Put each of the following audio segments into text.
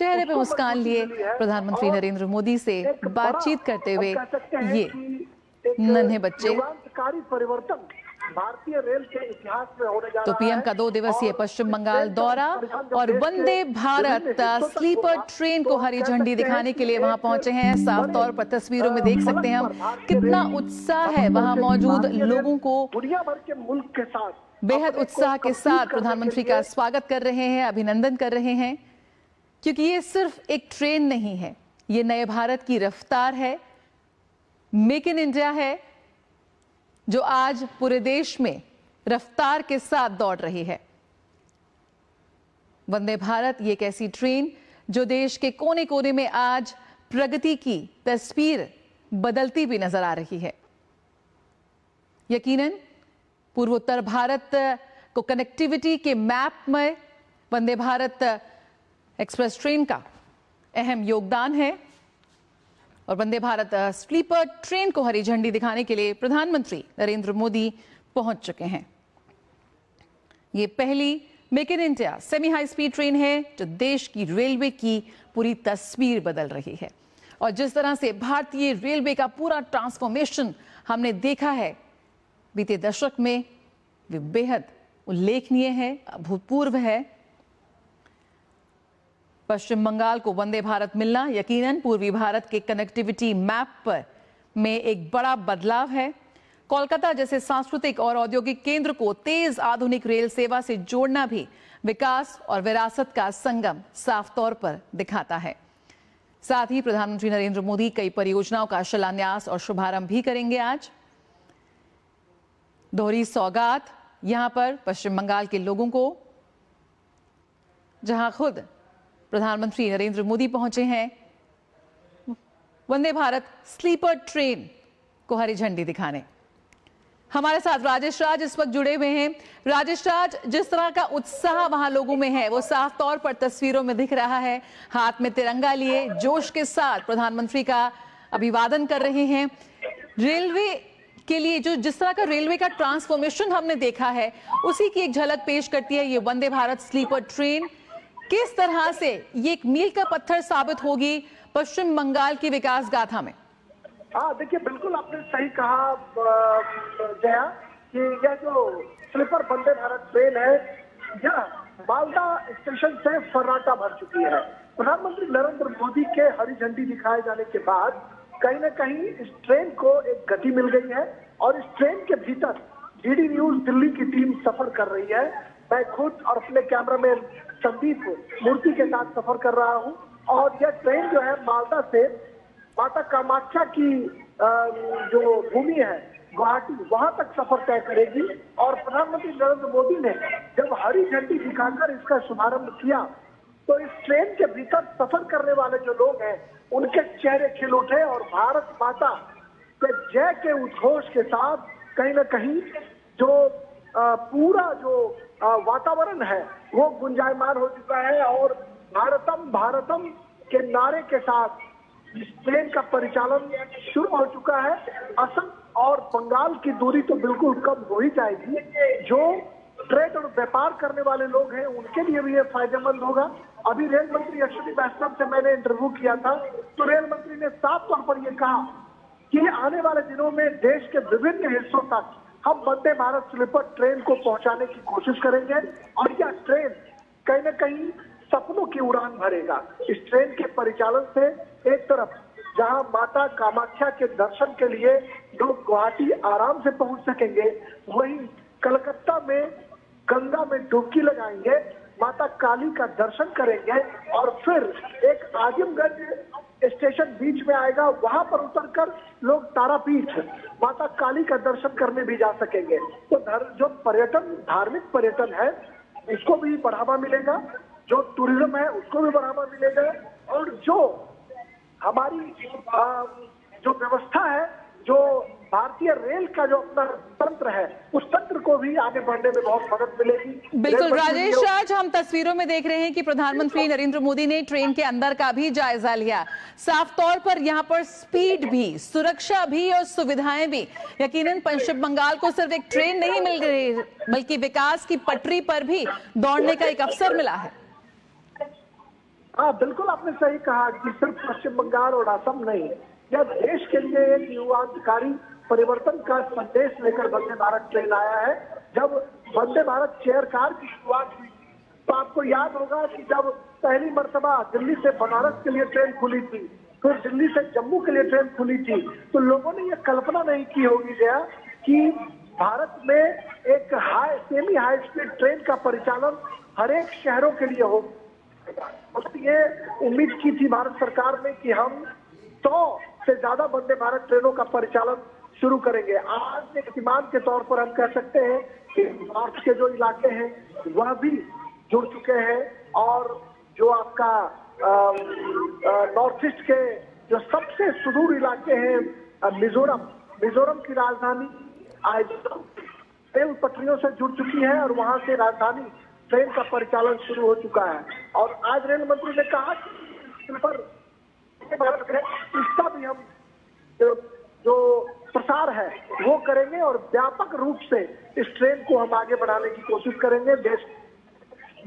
चेहरे पे मुस्कान लिए प्रधानमंत्री नरेंद्र मोदी से बातचीत करते हुए ये नन्हे बच्चे। परिवर्तन भारतीय रेल के इतिहास में होने जा रहा है। तो पीएम का 2 दिवसीय पश्चिम बंगाल दौरा और वंदे भारत स्लीपर ट्रेन को हरी झंडी दिखाने के लिए वहां पहुंचे हैं। साफ तौर पर तस्वीरों में देख सकते हैं हम कितना उत्साह है वहां मौजूद लोगों को। दुनिया भर के मुल्क के साथ बेहद उत्साह के साथ प्रधानमंत्री का स्वागत कर रहे हैं, अभिनंदन कर रहे हैं, क्योंकि ये सिर्फ एक ट्रेन नहीं है, ये नए भारत की रफ्तार है, मेक इन इंडिया है, जो आज पूरे देश में रफ्तार के साथ दौड़ रही है। वंदे भारत ये एक ऐसी ट्रेन जो देश के कोने कोने में आज प्रगति की तस्वीर बदलती भी नजर आ रही है। यकीनन पूर्वोत्तर भारत को कनेक्टिविटी के मैप में वंदे भारत एक्सप्रेस ट्रेन का अहम योगदान है और वंदे भारत स्लीपर ट्रेन को हरी झंडी दिखाने के लिए प्रधानमंत्री नरेंद्र मोदी पहुंच चुके हैं। ये पहली make in India semi high speed train है जो देश की रेलवे की पूरी तस्वीर बदल रही है। और जिस तरह से भारतीय रेलवे का पूरा ट्रांसफॉर्मेशन हमने देखा है बीते दशक में, वे बेहद उल्लेखनीय है, अभूतपूर्व है। पश्चिम बंगाल को वंदे भारत मिलना यकीनन पूर्वी भारत के कनेक्टिविटी मैप पर में एक बड़ा बदलाव है। कोलकाता जैसे सांस्कृतिक और औद्योगिक केंद्र को तेज आधुनिक रेल सेवा से जोड़ना भी विकास और विरासत का संगम साफ तौर पर दिखाता है। साथ ही प्रधानमंत्री नरेंद्र मोदी कई परियोजनाओं का शिलान्यास और शुभारंभ भी करेंगे। आज दोहरी सौगात यहां पर पश्चिम बंगाल के लोगों को, जहां खुद प्रधानमंत्री नरेंद्र मोदी पहुंचे हैं वंदे भारत स्लीपर ट्रेन को हरी झंडी दिखाने। हमारे साथ राजेश राज इस वक्त जुड़े हुए हैं। राजेश राज, जिस तरह का उत्साह वहां लोगों में है वो साफ तौर पर तस्वीरों में दिख रहा है। हाथ में तिरंगा लिए जोश के साथ प्रधानमंत्री का अभिवादन कर रहे हैं। रेलवे के लिए जो जिस तरह का रेलवे का ट्रांसफॉर्मेशन हमने देखा है उसी की एक झलक पेश करती है ये वंदे भारत स्लीपर ट्रेन। किस तरह से ये एक मील का पत्थर साबित होगी पश्चिम बंगाल की विकास गाथा में? हाँ, देखिए बिल्कुल आपने सही कहा जया कि यह जो स्लीपर वंदे भारत ट्रेन है यह मालदा स्टेशन से फर्राटा भर चुकी है। प्रधानमंत्री नरेंद्र मोदी के हरी झंडी दिखाए जाने के बाद कहीं न कहीं इस ट्रेन को एक गति मिल गई है और इस ट्रेन के भीतर डीडी न्यूज दिल्ली की टीम सफर कर रही है। मैं खुद और अपने कैमरामैन संदीप मूर्ति के साथ सफर कर रहा हूं और यह ट्रेन जो है मालदा से माता कामाख्या की जो भूमि है गुवाहाटी, वहां तक सफर तय करेगी। और प्रधानमंत्री नरेंद्र मोदी ने जब हरी झंडी दिखाकर इसका शुभारंभ किया तो इस ट्रेन के भीतर सफर करने वाले जो लोग हैं उनके चेहरे खिल उठे और भारत माता के जय के उद्घोष के साथ कहीं न कहीं जो पूरा जो वातावरण है वो गुंजायमान हो चुका है और भारतम भारतम के नारे के साथ इस ट्रेन का परिचालन शुरू हो चुका है। असम और बंगाल की दूरी तो बिल्कुल कम हो ही जाएगी। जो ट्रेड और व्यापार करने वाले लोग हैं उनके लिए भी ये फायदेमंद होगा। अभी रेल मंत्री अश्विनी वैष्णव से मैंने इंटरव्यू किया था तो रेल मंत्री ने साफ तौर पर यह कहा कि आने वाले दिनों में देश के विभिन्न हिस्सों तक हम वंदे भारत स्लीपर ट्रेन को पहुंचाने की कोशिश करेंगे और यह ट्रेन कहीं न कहीं सपनों की उड़ान भरेगा। इस ट्रेन के परिचालन से एक तरफ जहां माता कामाख्या के दर्शन के लिए लोग गुवाहाटी आराम से पहुंच सकेंगे, वहीं कलकत्ता में गंगा में डुबकी लगाएंगे, माता काली का दर्शन करेंगे और फिर एक आजमगढ़ स्टेशन बीच में आएगा, वहां पर उतरकर लोग तारापीठ माता काली का दर्शन करने भी जा सकेंगे। तो जो पर्यटन, धार्मिक पर्यटन है इसको भी बढ़ावा मिलेगा, जो टूरिज्म है उसको भी बढ़ावा मिलेगा और जो हमारी जो व्यवस्था है, जो भारतीय रेल का जो अपना तंत्र है उस तंत्र को भी आगे बढ़ने में बहुत मदद मिलेगी। बिल्कुल राजेश राज, हम तस्वीरों में देख रहे हैं कि प्रधानमंत्री नरेंद्र मोदी ने ट्रेन के अंदर का भी जायजा लिया। साफ तौर पर यहाँ पर स्पीड भी, सुरक्षा भी और सुविधाएं भी। यकीनन पश्चिम बंगाल को सिर्फ एक ट्रेन नहीं मिल रही बल्कि विकास की पटरी पर भी दौड़ने का एक अवसर मिला है। हाँ, बिल्कुल आपने सही कहा कि सिर्फ पश्चिम बंगाल और असम नहीं, यह देश के लिए एक युगांतकारी परिवर्तन का संदेश लेकर वंदे भारत ट्रेन आया है। जब वंदे भारत चेयर कार की शुरुआत हुई तो आपको याद होगा कि जब पहली मर्तबा दिल्ली से बनारस के लिए ट्रेन खुली थी, फिर दिल्ली से जम्मू के लिए ट्रेन खुली थी, तो लोगों ने यह कल्पना नहीं की होगी जया कि भारत में एक सेमी हाई स्पीड ट्रेन का परिचालन हर एक शहरों के लिए हो। ये उम्मीद की थी भारत सरकार ने कि हम 100 से ज्यादा वंदे भारत ट्रेनों का परिचालन शुरू करेंगे। आज एक प्रतिमान के तौर पर हम कह सकते हैं कि नॉर्थ के जो इलाके हैं वह भी जुड़ चुके हैं, और जो आपका नॉर्थ ईस्ट के जो सबसे सुदूर इलाके हैं मिजोरम की राजधानी आज रेल पटरियों से जुड़ चुकी है और वहां से राजधानी ट्रेन का परिचालन शुरू हो चुका है। और आज रेल मंत्री ने कहा कि पर इसका भी हम जो प्रसार है वो करेंगे और व्यापक रूप से इस ट्रेन को हम आगे बढ़ाने की कोशिश करेंगे। देश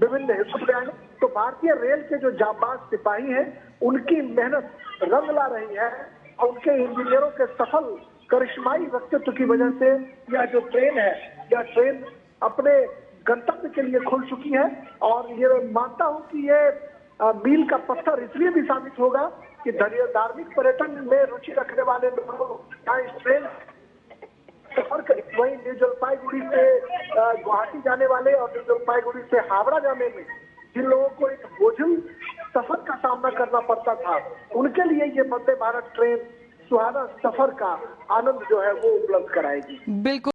विभिन्न हिस्सों में आएंगे तो भारतीय रेल के जो जांबाज सिपाही हैं उनकी मेहनत रंग ला रही है और उनके इंजीनियरों के सफल करिश्माई व्यक्तित्व की वजह से यह जो ट्रेन है, यह ट्रेन अपने गंतव्य के लिए खुल चुकी है। और ये मानता हूं कि ये मील का पत्थर इसलिए भी साबित होगा कि धार्मिक पर्यटन में रुचि रखने वाले लोगों यहाँ इस ट्रेन सफर करें। वहीं न्यू जलपाईगुड़ी से गुवाहाटी जाने वाले और न्यू जलपाईगुड़ी से हावड़ा जाने में जिन लोगों को एक बोझिल सफर का सामना करना पड़ता था, उनके लिए ये वंदे भारत ट्रेन सुहाना सफर का आनंद जो है वो उपलब्ध कराएगी। बिल्कुल।